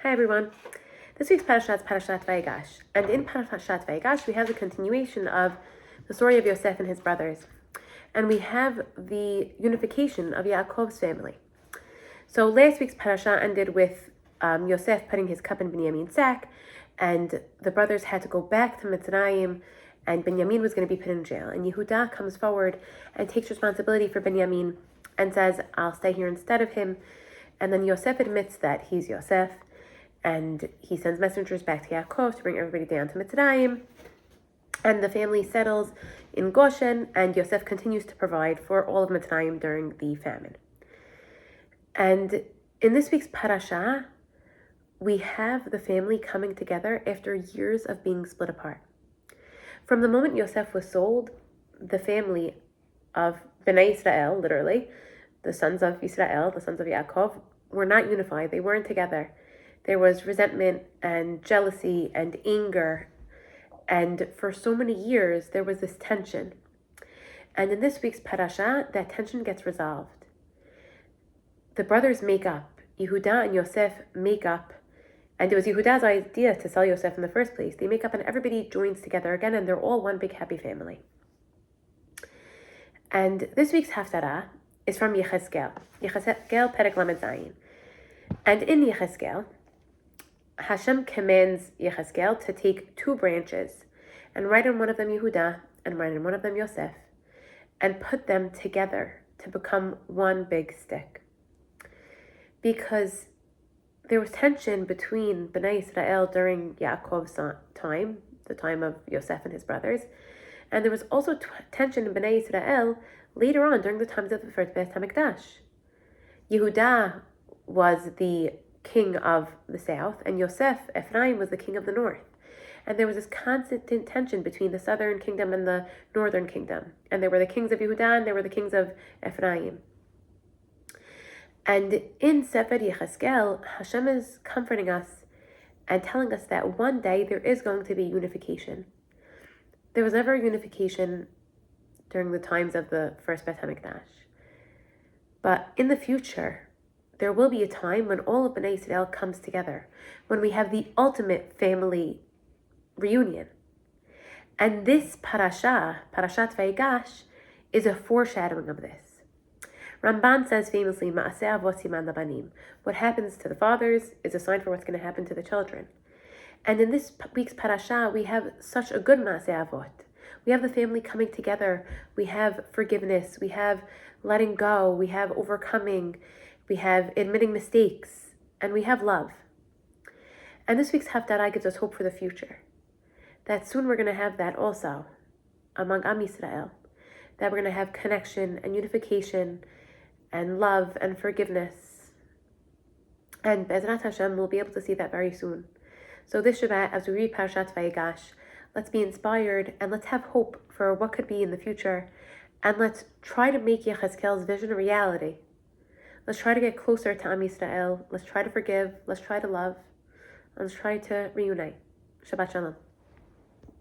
Hi everyone. This week's parasha is Parashat Vayigash, and in Parashat Vayigash we have the continuation of the story of Yosef and his brothers, and we have the unification of Yaakov's family. So last week's parasha ended with Yosef putting his cup in Binyamin's sack, and the brothers had to go back to Mitzrayim, and Binyamin was going to be put in jail. And Yehuda comes forward and takes responsibility for Binyamin and says, "I'll stay here instead of him." And then Yosef admits that he's Yosef, and he sends messengers back to Yaakov to bring everybody down to Mitzrayim. And the family settles in Goshen, and Yosef continues to provide for all of Mitzrayim during the famine. And in this week's parasha, we have the family coming together after years of being split apart. From the moment Yosef was sold, the family of Bnei Israel, literally, the sons of Israel, the sons of Yaakov, were not unified. They weren't together. There was resentment and jealousy and anger. And for so many years, there was this tension. And in this week's parasha, that tension gets resolved. The brothers make up. Yehuda and Yosef make up. And it was Yehuda's idea to sell Yosef in the first place. They make up and everybody joins together again, and they're all one big happy family. And this week's haftarah is from Yechezkel. Yechezkel Perek Lamed Zayin. And in Yechezkel, Hashem commands Yechezkel to take two branches and write on one of them Yehuda and write on one of them Yosef and put them together to become one big stick. Because there was tension between Bnei Israel during Yaakov's time, the time of Yosef and his brothers, and there was also tension in Bnei Israel later on during the times of the first Beit HaMikdash. Yehuda was the king of the south, and Yosef, Ephraim, was the king of the north. And there was this constant tension between the southern kingdom and the northern kingdom. And there were the kings of Yehuda and there were the kings of Ephraim. And in Sefer Yechezkel, Hashem is comforting us and telling us that one day there is going to be unification. There was never unification during the times of the first Beit HaMikdash. But in the future, there will be a time when all of Bnei Israel comes together, when we have the ultimate family reunion. And this parasha, Parashat Vayigash, is a foreshadowing of this. Ramban says famously, Ma'aseh avot siman labanim. What happens to the fathers is a sign for what's going to happen to the children. And in this week's parasha, we have such a good Ma'aseh avot. We have the family coming together. We have forgiveness. We have letting go. We have overcoming. We have admitting mistakes. And we have love. And this week's haftarah gives us hope for the future. That soon we're going to have that also among Am Yisrael. That we're going to have connection and unification and love and forgiveness. And Be'ezrat Hashem, we'll be able to see that very soon. So this Shabbat, as we read Parashat Vayigash, let's be inspired and let's have hope for what could be in the future. And let's try to make Yechezkel's vision a reality. Let's try to get closer to Am Yisrael. Let's try to forgive. Let's try to love. Let's try to reunite. Shabbat Shalom.